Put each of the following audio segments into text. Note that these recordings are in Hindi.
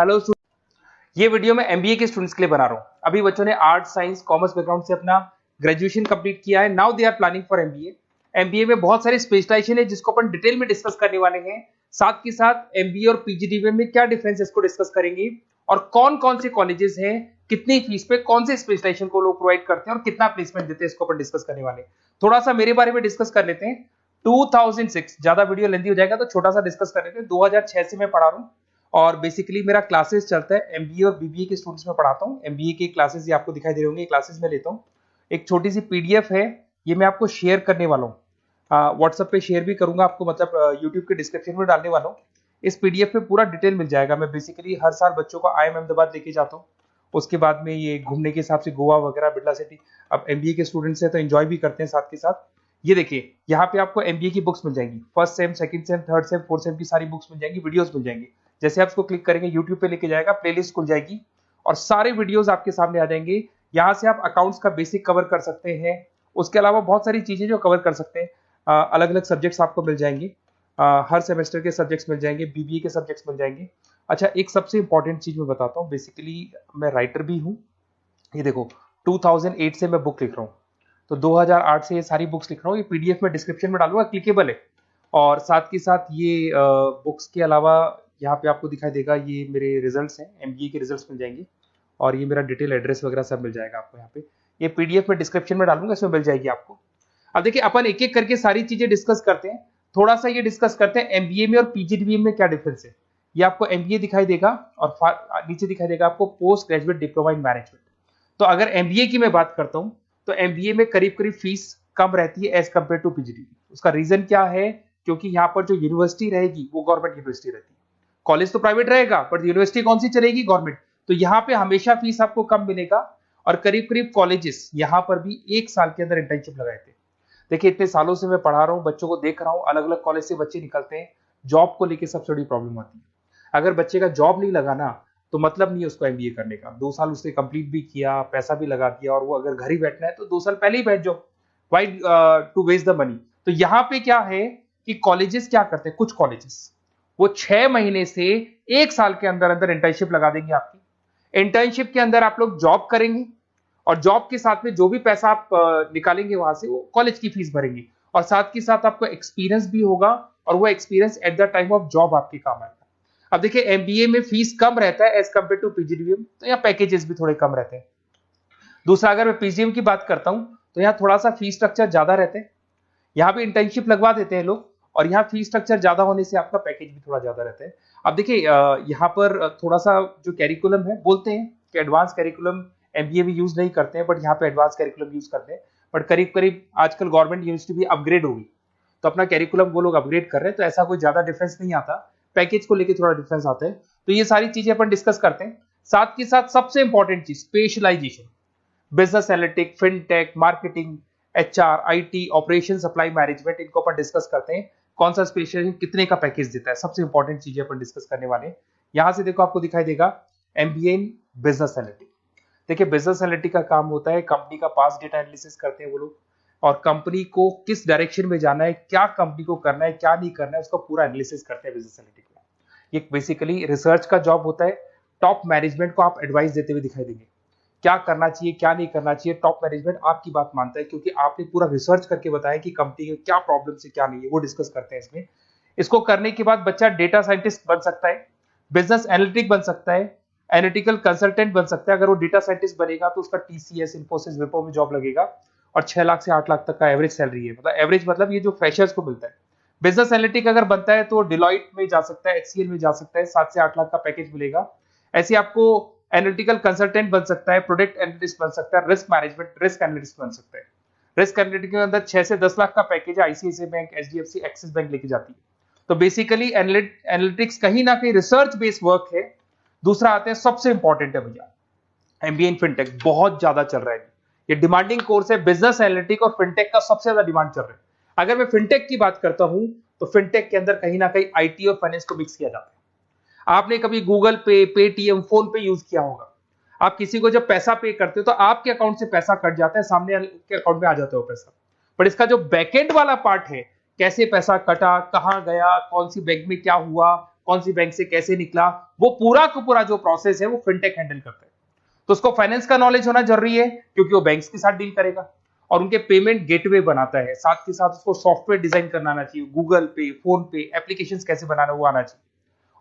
हेलो, ये वीडियो मैं एमबीए के स्टूडेंट्स के लिए बना रहा हूँ। अभी बच्चों ने आर्ट, साइंस, कॉमर्स बैकग्राउंड से अपना ग्रेजुएशन कंप्लीट किया है। Now they are planning for MBA. MBA में बहुत सारे स्पेशलाइजेशन है जिसको अपन डिटेल में डिस्कस करने वाले हैं। साथ के साथ एमबीए और पीजीडीबीएम में क्या डिफरेंस है इसको डिस्कस करेंगे, और कौन कौन से कॉलेजेस हैं, कितनी फीस पे कौन से स्पेशलाइजेशन को लोग प्रोवाइड करते हैं और कितना प्लेसमेंट देते हैं, इसको अपन डिस्कस करने वाले हैं। थोड़ा सा मेरे बारे में डिस्कस कर लेते हैं। 2006, ज्यादा वीडियो लेंदी हो जाएगा तो छोटा सा डिस्कस कर लेते हैं। 2006 से मैं पढ़ा रहा हूँ और बेसिकली मेरा क्लासेस चलता है। एमबीए और बीबीए के स्टूडेंट्स में पढ़ाता हूँ। एमबीए के क्लासेस ये आपको दिखाई दे रहे होंगे, क्लासेस में लेता हूँ। एक छोटी सी पीडीएफ है, ये मैं आपको शेयर करने वाला हूँ। व्हाट्सएप पे शेयर भी करूंगा आपको, मतलब यूट्यूब के डिस्क्रिप्शन में डालने वाला हूँ। इस पीडीएफ में पूरा डिटेल मिल जाएगा। मैं बेसिकली हर साल बच्चों को IIM अहमदाबाद लेके जाता हूँ। उसके बाद में ये घूमने के हिसाब से गोवा वगैरह, बिरला सिटी। अब एमबीए के स्टूडेंट्स हैं तो एंजॉय भी करते हैं साथ के साथ। ये देखिए, यहाँ पे आपको एमबीए की बुक्स मिल जाएंगी। First sem, second same, third same, fourth same की सारी बुक्स मिल जाएंगी, वीडियोस मिल जाएंगी। जैसे आप इसको क्लिक करेंगे यूट्यूब पे लेके जाएगा, प्लेलिस्ट खुल जाएगी और सारे वीडियोस आपके सामने आ जाएंगे। यहाँ से आप अकाउंट्स का बेसिक कवर कर सकते हैं। उसके अलावा बहुत सारी चीजें जो कवर कर सकते हैं। अलग अलग सब्जेक्ट्स आपको मिल जाएंगे। हर सेमेस्टर के सब्जेक्ट्स मिल जाएंगे, बीबीए के सब्जेक्ट्स मिल जाएंगे। अच्छा, एक सबसे इंपॉर्टेंट चीज मैं बताता हूँ। बेसिकली मैं राइटर भी हूँ। ये देखो, 2008 से मैं बुक लिख रहा हूँ, तो 2008 से ये सारी बुक्स लिख रहा हूँ। ये पीडीएफ में डिस्क्रिप्शन में डालूंगा, क्लिकेबल है। और साथ के साथ ये बुक्स के अलावा यहाँ पे आपको दिखाई देगा, ये मेरे रिजल्ट्स हैं, एमबीए के रिजल्ट्स मिल जाएंगे। और ये मेरा डिटेल एड्रेस वगैरह सब मिल जाएगा आपको यहाँ पे। ये पीडीएफ में डिस्क्रिप्शन में डालूंगा, इसमें मिल जाएगी आपको। अब देखिए, अपन एक एक करके सारी चीजें डिस्कस करते हैं। थोड़ा सा ये डिस्कस करते हैं एमबीए में और पीजीडीबीएम में क्या डिफरेंस है। ये आपको एमबीए दिखाई देगा और नीचे दिखाई देगा आपको post graduate diploma in management. तो अगर एमबीए की मैं बात करता हूं तो एमबीए में करीब करीब फीस कम रहती है एज कंपेयर टू पीजीडीबी। उसका रीजन क्या है? क्योंकि यहाँ पर जो यूनिवर्सिटी रहेगी वो गवर्नमेंट यूनिवर्सिटी रहती है। कॉलेज तो प्राइवेट रहेगा पर यूनिवर्सिटी कौन सी चलेगी? गवर्नमेंट। तो यहाँ पे हमेशा फीस आपको कम मिलेगा। और करीब करीब कॉलेजेस यहाँ पर भी 1 साल के अंदर इंटर्नशिप लगाए थे। देखिए, इतने सालों से मैं पढ़ा रहा हूँ, बच्चों को देख रहा हूँ, अलग अलग कॉलेज से बच्चे निकलते हैं। जॉब को लेकर सबसे बड़ी प्रॉब्लम आती है। अगर बच्चे का जॉब नहीं लगा ना, तो मतलब नहीं है उसको एमबीए करने का। 2 साल उसने कंप्लीट भी किया, पैसा भी लगा दिया, और वो अगर घर ही बैठना है तो 2 साल पहले ही बैठ जाओ। Why to waste the money. तो यहाँ पे क्या है कि कॉलेजेस क्या करते हैं, कुछ कॉलेजेस वो 6 महीने से 1 साल के अंदर अंदर इंटर्नशिप लगा देंगे आपकी। इंटर्नशिप के अंदर आप लोग जॉब करेंगे और जॉब के साथ में जो भी पैसा आप निकालेंगे वहां से, वो कॉलेज की फीस भरेंगे। और साथ के साथ आपको एक्सपीरियंस भी होगा, और वो experience at the time of job आपके काम आएगा। अब देखिए, एमबीए में फीस कम रहता है एज कंपेयर टू पीजीडीबीएम, तो यहाँ पैकेजेस भी थोड़े कम रहते हैं। दूसरा, अगर मैं पीजीडीबीएम की बात करता हूं तो यहाँ थोड़ा सा फीस स्ट्रक्चर ज्यादा रहते हैं। यहाँ पे इंटर्नशिप लगवा देते हैं लोग, और यहाँ फीस स्ट्रक्चर ज्यादा होने से आपका पैकेज भी थोड़ा ज्यादा रहता है। अब देखिए, यहाँ पर थोड़ा सा जो कैरिकुलम है, बोलते हैं कि एडवांस कैरिकुलम एमबीए भी यूज नहीं करते हैं, बट यहाँ पे एडवांस कैरिकुलम यूज करते हैं। बट करीब करीब आजकल गवर्नमेंट यूनिवर्सिटी भी अपग्रेड होगी, तो अपना कैरिकुलम वो लोग अपग्रेड कर रहे हैं, तो ऐसा कोई ज्यादा डिफरेंस नहीं आता। पैकेज को लेकर थोड़ा डिफरेंस आता है। तो ये सारी चीजें अपन डिस्कस करते हैं। साथ के साथ सबसे इंपॉर्टेंट चीज, specialisation. Business analytic, fintech, marketing, HR, IT, operation, supply management, इनको अपन डिस्कस करते हैं। कौन सा स्पेशलाइजेशन कितने का पैकेज देता है, सबसे इंपॉर्टेंट चीजें अपन डिस्कस करने वाले हैं। यहां से देखो, आपको दिखाई देगा एमबीए इन बिजनेस एनालिटिक। देखिए, बिजनेस एनालिटिक का काम होता है, कंपनी का पास्ट डेटा एनालिसिस करते हैं वो लोग, और कंपनी को किस डायरेक्शन में जाना है, क्या कंपनी को करना है, क्या नहीं करना है, उसका पूरा एनालिसिस करते हैं बिजनेस एनालिटिक में। ये बेसिकली रिसर्च का जॉब होता है। टॉप मैनेजमेंट को आप एडवाइस देते हुए दिखाई देंगे, क्या करना चाहिए, क्या नहीं करना चाहिए। टॉप मैनेजमेंट आपकी बात मानता है, क्योंकि आपने पूरा रिसर्च करके बताया कि कंपनी के क्या प्रॉब्लम है, क्या नहीं है, वो डिस्कस करते हैं इसमें। इसको करने के बाद बच्चा डेटा साइंटिस्ट बन सकता है, बिजनेस एनालिटिक बन सकता है, एनालिटिकल कंसल्टेंट बन सकता है। अगर वो डेटा साइंटिस्ट बनेगा तो उसका टीसीएस, इन्फोसिस, विप्रो में जॉब लगेगा, और 6 लाख से 8 लाख तक का एवरेज सैलरी है। मतलब एवरेज मतलब ये जो फ्रेशर्स को मिलता है। बिजनेस एनालिटिक अगर बनता है तो डिलॉइट में जा सकता है, एचसीएल में जा सकता है, 7 से 8 लाख का पैकेज मिलेगा। ऐसे आपको एनालिटिकल कंसल्टेंट बन सकता है, प्रोडक्ट एनालिस्ट बन सकता है, रिस्क मैनेजमेंट, रिस्क एनालिस्ट बन सकता है। रिस्क एनालिटिक के अंदर 6 से 10 लाख का पैकेज है, ICICI bank, HDFC, axis bank लेके जाती है। तो बेसिकली एनालिटिक्स कहीं ना कहीं रिसर्च बेस्ड वर्क है। दूसरा आते हैं, सबसे इंपॉर्टेंट है भैया, एमबीए इन फिनटेक। बहुत ज्यादा चल रहा है, ये डिमांडिंग कोर्स है। बिजनेस एनालिटिक और फिनटेक का सबसे ज्यादा डिमांड चल रहा है। अगर मैं फिनटेक की बात करता हूं तो फिनटेक के अंदर कहीं ना कहीं आईटी और फाइनेंस को मिक्स किया जाता है। आपने कभी गूगल पे, पेटीएम, फोन पे यूज किया होगा। आप किसी को जब पैसा पे करते हो तो आपके अकाउंट से पैसा कट जाता है, सामने के अकाउंट में आ जाता है वो पैसा। पर इसका जो बैकएंड वाला पार्ट है, कैसे पैसा कटा, कहां गया, कौन सी बैंक में क्या हुआ, कौन सी बैंक से कैसे निकला, वो पूरा का पूरा जो प्रोसेस है वो फिनटेक हैंडल करता है। तो उसको फाइनेंस का नॉलेज होना जरूरी है क्योंकि वो बैंक्स के साथ डील करेगा और उनके पेमेंट गेटवे बनाता है। साथ के साथ उसको सॉफ्टवेयर डिजाइन करना आना चाहिए, गूगल पे, फोन पे, एप्लीकेशंस कैसे बनाना वो आना चाहिए।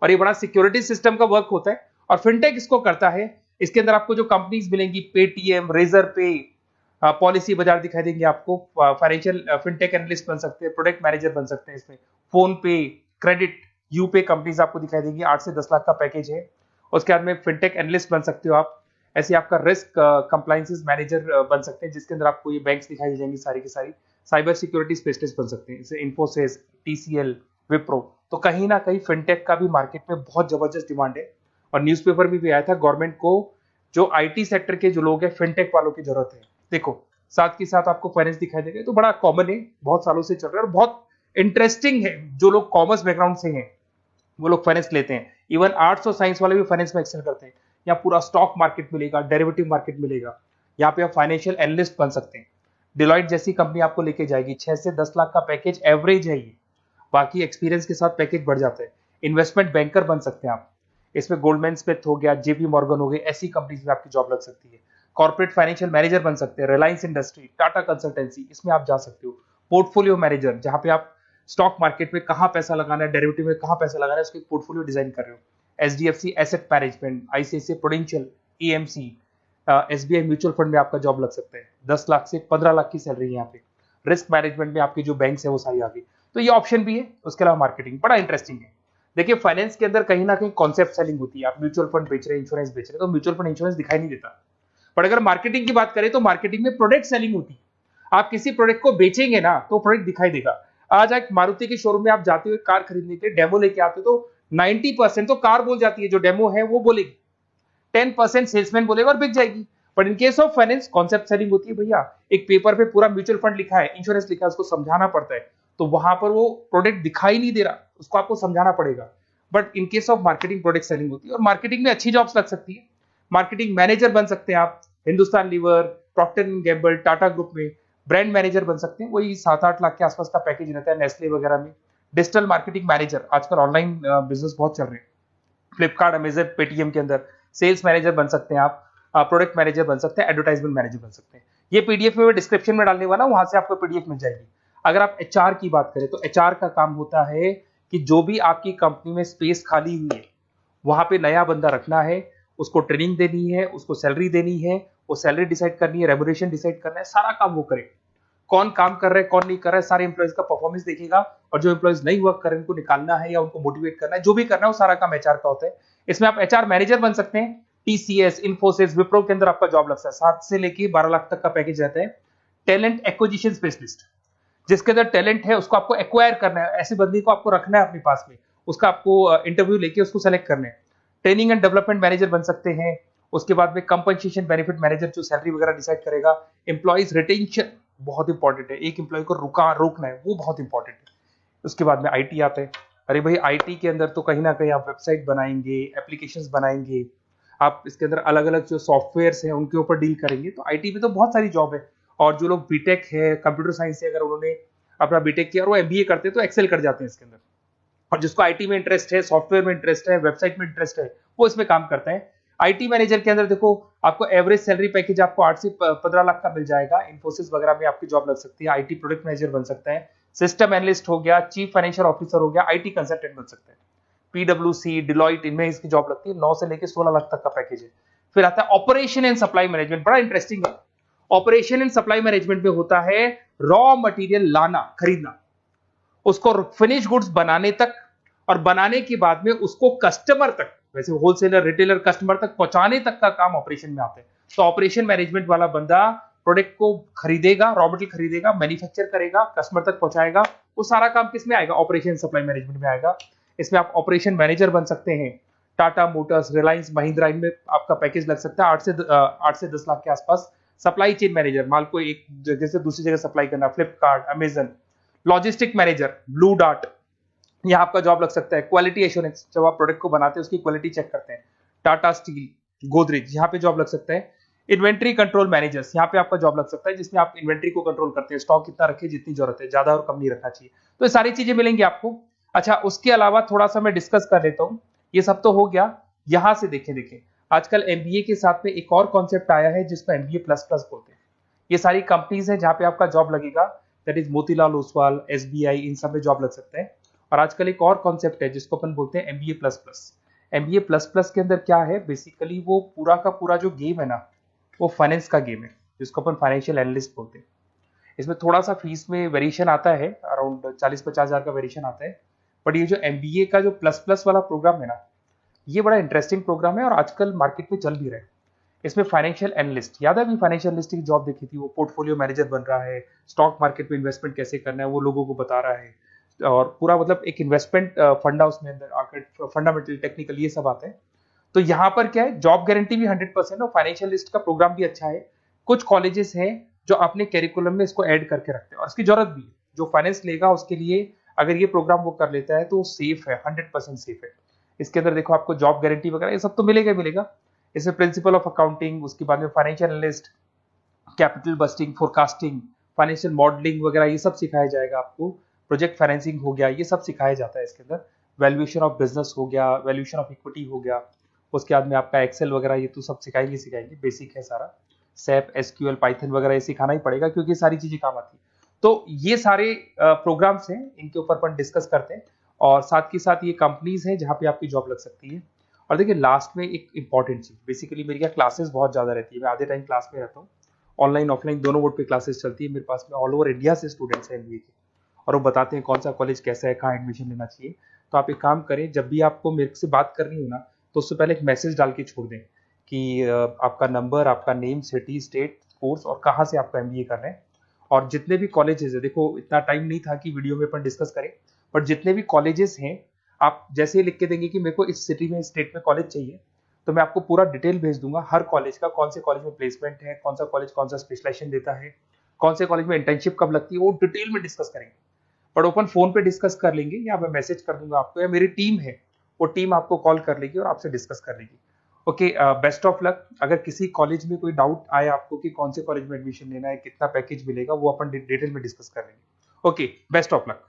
और ये बड़ा सिक्योरिटी सिस्टम का वर्क होता है और फिनटेक इसको करता है। इसके अंदर आपको जो कंपनीज मिलेंगी, पेटीएम, रेजर पे, पॉलिसी बाजार दिखाई देंगे आपको, फाइनेंशियल फिनटेक एनालिस्ट बन सकते हैं, प्रोडक्ट मैनेजर बन सकते हैं इसमें, फोन पे, क्रेडिट, यूपे कंपनीज आपको दिखाई देंगी। 8 से 10 लाख का पैकेज है। उसके बाद में फिनटेक एनालिस्ट बन सकते हो आप। ऐसे आपका रिस्क कंप्लायंसेस मैनेजर बन सकते हैं जिसके अंदर आपको ये बैंक्स दिखाई दे जाएंगी सारी की सारी। साइबर सिक्योरिटी स्पेशलिस्ट बन सकते हैं जैसे इन्फोसिस, टीसीएल, विप्रो। तो कहीं ना कहीं फिनटेक का भी मार्केट में बहुत जबरदस्त डिमांड है और न्यूज़पेपर में भी आया था गवर्नमेंट को जो आईटी सेक्टर के जो लोग हैं फिनटेक वालों की जरूरत है। देखो साथ के साथ आपको फाइनेंस दिखाई देगा, तो बड़ा कॉमन है, बहुत सालों से चल रहा है और बहुत इंटरेस्टिंग है। जो लोग कॉमर्स बैकग्राउंड से हैं वो लोग फाइनेंस लेते हैं। इवन आर्ट्स और साइंस वाले भी फाइनेंस में एक्सेल करते हैं। यहाँ पूरा स्टॉक मार्केट मिलेगा, डेरिवेटिव मार्केट मिलेगा। यहाँ पे आप फाइनेंशियल एनालिस्ट बन सकते हैं। डिलॉइट जैसी कंपनी आपको लेके जाएगी। 6 से 10 लाख का पैकेज एवरेज है ये, बाकी एक्सपीरियंस के साथ पैकेज बढ़ जाता है। इन्वेस्टमेंट बैंकर बन सकते हैं आप, इसमें गोल्डमैन स्मिथ हो गया, जेपी मॉर्गन हो गई, ऐसी कंपनीज में आपकी जॉब लग सकती है। कॉर्पोरेट फाइनेंशियल मैनेजर बन सकते हैं, रिलायंस इंडस्ट्री, टाटा कंसल्टेंसी, इसमें आप जा सकते हो। पोर्टफोलियो मैनेजर, जहां पे आप स्टॉक मार्केट में कहां पैसा लगाना है, डेरिवेटिव में कहां पैसा लगाना है, उसको एक पोर्टफोलियो डिजाइन कर रहे हो। HDFC asset management, ICICI prudential, EMC, SBI mutual fund में आपका जॉब लग सकता है। 10 लाख से 15 लाख की सैलरी है यहाँ पे। रिस्क मैनेजमेंट में आपकी जो बैंक्स है वो सारी आ गई। तो ये ऑप्शन भी है। उसके अलावा मार्केटिंग बड़ा इंटरेस्टिंग है। देखिए फाइनेंस के अंदर कहीं ना कहीं कॉन्सेप्ट सेलिंग होती है। आप म्यूचुअल फंड बेच रहे हैं, इंश्योरेंस बेच रहे हैं, तो म्यूचुअल फंड इंश्योरेंस दिखाई नहीं देता। पर अगर मार्केटिंग की बात करें तो मार्केटिंग में प्रोडक्ट सेलिंग होती है। आप किसी प्रोडक्ट को बेचेंगे ना तो प्रोडक्ट दिखाई देगा। आज एक मारुति के शोरूम में आप जाते हुए कार खरीदने के डेमो लेके आते हो तो 90% तो कार बोल जाती है, जो डेमो है वो बोलेगी, 10% सेल्समैन बोलेगा और बिक जाएगी। But in case of finance concept selling होती है भैया। एक पेपर पे पूरा म्यूचुअल फंड लिखा है, इंश्योरेंस लिखा है, उसको समझाना पड़ता है। तो वहां पर वो प्रोडक्ट दिखाई नहीं दे रहा, उसको आपको समझाना पड़ेगा। But in case of marketing product selling होती है और मार्केटिंग में अच्छी जॉब्स लग सकती है। मार्केटिंग मैनेजर बन सकते हैं आप, Hindustan Lever, Procter and Gamble, Tata group में ब्रांड मैनेजर बन सकते हैं। वही 7-8 लाख के आसपास का पैकेज रहता है नेस्ले वगैरह में। डिजिटल मार्केटिंग मैनेजर, आजकल ऑनलाइन बिजनेस बहुत चल रहे हैं, फ्लिपकार्ट, अमेजन, पेटीएम के अंदर सेल्स मैनेजर बन सकते हैं आप, प्रोडक्ट मैनेजर बन सकते हैं, एडवर्टाइजमेंट मैनेजर बन सकते हैं। ये पीडीएफ में डिस्क्रिप्शन में डालने वाला, वहां से आपको पीडीएफ मिल जाएगी। अगर आप एचआर की बात करें तो एचआर का काम होता है कि जो भी आपकी कंपनी में स्पेस खाली हुई है वहां पे नया बंदा रखना है, उसको ट्रेनिंग देनी है, उसको सैलरी देनी है, वो सैलरी डिसाइड करनी है, रेम्यूनरेशन डिसाइड करना है, सारा काम वो करे। कौन काम कर रहा है, कौन नहीं कर रहा है, सारे एम्प्लॉइज का परफॉर्मेंस देखेगा और जो एम्प्लॉइज नहीं वर्क कर रहे हैं उनको निकालना है या उनको मोटिवेट करना है, जो भी करना है वो सारा काम एचआर का होता है। इसमें आप एचआर मैनेजर बन सकते हैं। टीसीएस, इन्फोसिस, विप्रो के अंदर आपका जॉब लगता है। 7 से लेके 12 लाख तक का पैकेज रहता है। टैलेंट एक्विजिशन स्पेशलिस्ट, जिसके अंदर टैलेंट है उसको आपको एक्वायर करना है, ऐसे बंदी को आपको रखना है अपने पास में, उसका आपको इंटरव्यू लेके उसको सेलेक्ट करना है। ट्रेनिंग एंड डेवलपमेंट मैनेजर बन सकते हैं। उसके बाद में कंपनसेशन बेनिफिट मैनेजर, जो सैलरी वगैरह डिसाइड करेगा। एम्प्लॉइज रिटेंशन बहुत इंपॉर्टेंट है, एक एम्प्लॉय को रोकना है, वो बहुत इंपॉर्टेंट है। उसके बाद में आईटी आता है। अरे भाई आईटी के अंदर तो कहीं ना कहीं आप वेबसाइट बनाएंगे, एप्लीकेशंस बनाएंगे, आप इसके अंदर अलग अलग जो सॉफ्टवेयर्स हैं उनके ऊपर डील करेंगे। तो आईटी में तो बहुत सारी जॉब है। और जो लोग बीटेक है, कंप्यूटर साइंस से अगर उन्होंने अपना बीटेक किया और वो एमबीए करते हैं तो एक्सेल कर जाते हैं इसके अंदर। और जिसको आईटी में इंटरेस्ट है, सॉफ्टवेयर में इंटरेस्ट है, वेबसाइट में इंटरेस्ट है, वो इसमें काम करता है। आईटी मैनेजर के अंदर देखो आपको एवरेज सैलरी पैकेज आपको 8 से 15 लाख का मिल जाएगा। इन्फोसिस वगैरह में आपकी जॉब लग सकती है। आईटी प्रोडक्ट मैनेजर बन सकता है, सिस्टम एनालिस्ट हो गया, चीफ फाइनेंशियल ऑफिसर हो गया, आईटी कंसल्टेंट बन सकते हैं। पीडब्ल्यूसी, डिलॉइट, इनमें इसकी जॉब लगती है। 9 से लेकर 16 लाख तक का पैकेज है। फिर आता है ऑपरेशन एंड सप्लाई मैनेजमेंट, बड़ा इंटरेस्टिंग है। ऑपरेशन एंड सप्लाई मैनेजमेंट में होता है रॉ मटेरियल लाना, खरीदना, उसको फिनिश गुड्स बनाने तक और बनाने के बाद में उसको कस्टमर तक, वैसे होलसेलर, रिटेलर, कस्टमर तक पहुंचाने तक का काम ऑपरेशन में आता है। तो ऑपरेशन मैनेजमेंट वाला बंदा प्रोडक्ट को खरीदेगा, रॉ मटेरियल खरीदेगा, मैन्युफैक्चर करेगा, कस्टमर तक पहुंचाएगा। वो सारा काम किस में आएगा? ऑपरेशन सप्लाई मैनेजमेंट में आएगा। इसमें आप ऑपरेशन मैनेजर बन सकते हैं। टाटा मोटर्स, रिलायंस, महिंद्रा, इनमें आपका पैकेज लग सकता है 8 से 10 लाख के आसपास। सप्लाई चेन मैनेजर, माल को एक जगह से दूसरी जगह सप्लाई करना, Flipkart, Amazon. Logistic manager, blue dart, यहाँ आपका जॉब लग सकता है। क्वालिटी एश्योरेंस, जब आप प्रोडक्ट को बनाते हैं उसकी क्वालिटी चेक करते हैं। टाटा स्टील, गोदरेज, यहाँ पे जॉब लग सकता है। इन्वेंट्री कंट्रोल मैनेजर्स, यहाँ पे आपका जॉब लग सकता है, जिसमें आप इन्वेंट्री को कंट्रोल करते हैं, स्टॉक कितना रखे, जितनी जरूरत है, ज्यादा और कम नहीं रखना चाहिए। तो ये सारी चीजें मिलेंगी आपको। अच्छा, उसके अलावा थोड़ा सा मैं डिस्कस कर लेता हूँ। ये सब तो हो गया। यहाँ से देखें आजकल एमबीए के साथ में एक और कॉन्सेप्ट आया है जिसको एमबीए प्लस प्लस बोलते हैं। ये सारी कंपनीज है जहाँ पे आपका जॉब लगेगा, that is Motilal Oswal, SBI, इन सब में जॉब लग सकता है। और आजकल एक और कॉन्सेप्ट है जिसको अपन बोलते हैं MBA plus plus. MBA plus plus के अंदर क्या है, बेसिकली वो पूरा का पूरा जो गेम है ना, वो फाइनेंस का गेम है, जिसको अपन फाइनेंशियल एनालिस्ट बोलते हैं। इसमें थोड़ा सा फीस में वेरिएशन आता है, अराउंड 40-50 हज़ार का वेरिएशन आता है। बट ये जो एमबीए का जो प्लस प्लस वाला प्रोग्राम है ना, ये बड़ा इंटरेस्टिंग प्रोग्राम है और आजकल मार्केट में चल भी रहा है। इसमें फाइनेंशियल एनालिस्ट, याद है अभी फाइनेंशियल एनालिस्ट की जॉब देखी थी, वो पोर्टफोलियो मैनेजर बन रहा है, स्टॉक मार्केट में इन्वेस्टमेंट कैसे करना है वो लोगों को बता रहा है, और पूरा मतलब एक इन्वेस्टमेंट फंडा उसमें अंदर आकर फंडामेंटल टेक्निकल ये सब आते हैं। तो यहाँ पर क्या है, जॉब गारंटी भी 100% और फाइनेंशियल लिस्ट का प्रोग्राम भी अच्छा है। कुछ कॉलेजेस हैं जो अपने कैरिकुलम में इसको ऐड करके रखते हैं और इसकी जरूरत भी है। जो फाइनेंस लेगा उसके लिए अगर ये प्रोग्राम वो कर लेता है तो सेफ है, 100% सेफ है। इसके अंदर देखो आपको जॉब गारंटी वगैरह ये सब तो मिलेगा ही मिलेगा। इसमें प्रिंसिपल ऑफ अकाउंटिंग, उसके बाद में financial analyst, capital budgeting, forecasting, financial modelling वगैरह ये सब सिखाया जाएगा आपको। प्रोजेक्ट फाइनेंसिंग हो गया, ये सब सिखाया जाता है इसके अंदर। वैल्यूएशन ऑफ बिजनेस हो गया, वैल्यूएशन ऑफ इक्विटी हो गया, उसके बाद में आपका एक्सेल वगैरह ये तो सब सिखाएंगे, बेसिक है सारा। सैप, एसक्यूएल, पाइथन वगैरह ये सिखाना ही पड़ेगा क्योंकि सारी चीजें काम आती है। तो ये सारे प्रोग्राम्स हैं, इनके ऊपर अपन डिस्कस करते हैं। और साथ के साथ ये कंपनीज हैं जहाँ पे आपकी जॉब लग सकती है। और देखिए लास्ट में एक इंपॉर्टेंट चीज, बेसिकली मेरी क्या क्लासेस बहुत ज्यादा रहती है, मैं आधे टाइम क्लास में रहता हूँ। ऑनलाइन ऑफलाइन दोनों मोड पे क्लासेस चलती है मेरे पास में। ऑल ओवर इंडिया से स्टूडेंट्स हैं एमबीए के, और वो बताते हैं कौन सा कॉलेज कैसा है, कहाँ एडमिशन लेना चाहिए। तो आप एक काम करें, जब भी आपको मेरे से बात करनी हो ना, तो उससे पहले एक मैसेज डाल के छोड़ दें कि आपका नंबर, आपका नेम, सिटी, स्टेट, कोर्स और कहाँ से आपका एमबीए कर रहे हैं। और जितने भी कॉलेजेस है, देखो इतना टाइम नहीं था कि वीडियो में अपन डिस्कस करें, बट जितने भी कॉलेजेस हैं आप जैसे ही लिख के देंगे कि मेरे को इस सिटी में, स्टेट में कॉलेज चाहिए, तो मैं आपको पूरा डिटेल भेज दूंगा हर कॉलेज का, कौन से कॉलेज में प्लेसमेंट है, कौन सा कॉलेज कौन सा स्पेशलाइजेशन देता है, कौन से कॉलेज में इंटर्नशिप कब लगती है, वो डिटेल में डिस्कस करेंगे। बट ओपन फोन पे डिस्कस कर लेंगे, या मैं मैसेज कर दूंगा आपको, या मेरी टीम है वो टीम आपको कॉल कर लेगी और आपसे डिस्कस कर लेगी। Okay, best of luck. अगर किसी कॉलेज में कोई डाउट आए आपको कि कौन से कॉलेज में एडमिशन लेना है, कितना पैकेज मिलेगा, वो अपन डिटेल में डिस्कस कर लेंगे। Okay, best of luck.